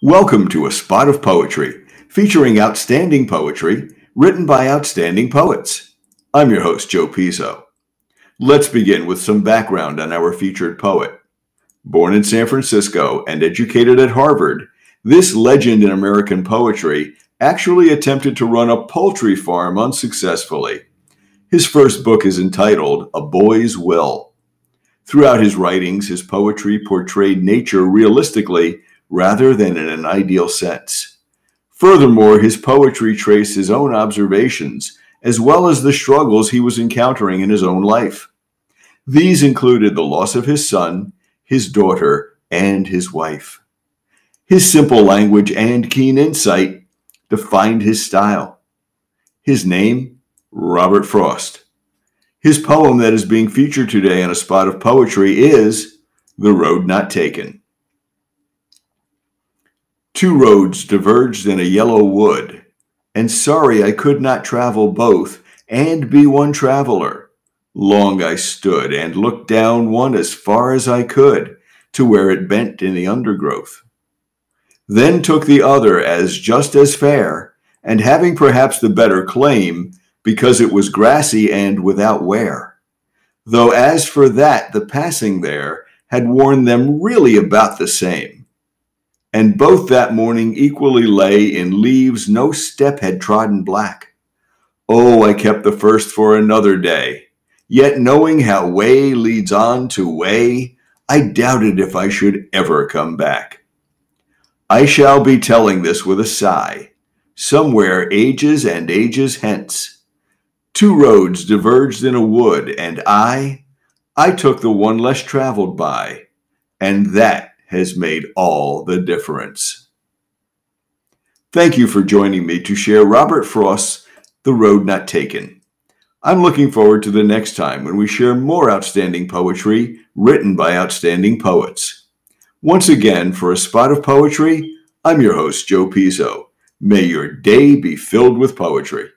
Welcome to A Spot of Poetry, featuring outstanding poetry written by outstanding poets. I'm your host, Joe Pizzo. Let's begin with some background on our featured poet. Born in San Francisco and educated at Harvard, this legend in American poetry actually attempted to run a poultry farm unsuccessfully. His first book is entitled A Boy's Will. Throughout his writings, his poetry portrayed nature realistically rather than in an ideal sense. Furthermore, his poetry traced his own observations as well as the struggles he was encountering in his own life. These included the loss of his son, his daughter, and his wife. His simple language and keen insight defined his style. His name, Robert Frost. His poem that is being featured today on A Spot of Poetry is The Road Not Taken. Two roads diverged in a yellow wood, and sorry I could not travel both and be one traveler. Long I stood and looked down one as far as I could to where it bent in the undergrowth. Then took the other as just as fair, and having perhaps the better claim, because it was grassy and without wear. Though as for that, the passing there had worn them really about the same. And both that morning equally lay in leaves no step had trodden black. Oh, I kept the first for another day, yet knowing how way leads on to way, I doubted if I should ever come back. I shall be telling this with a sigh, somewhere ages and ages hence. Two roads diverged in a wood, and I took the one less traveled by, and that has made all the difference. Thank you for joining me to share Robert Frost's The Road Not Taken. I'm looking forward to the next time when we share more outstanding poetry written by outstanding poets. Once again, for A Spot of Poetry, I'm your host, Joe Pizzo. May your day be filled with poetry.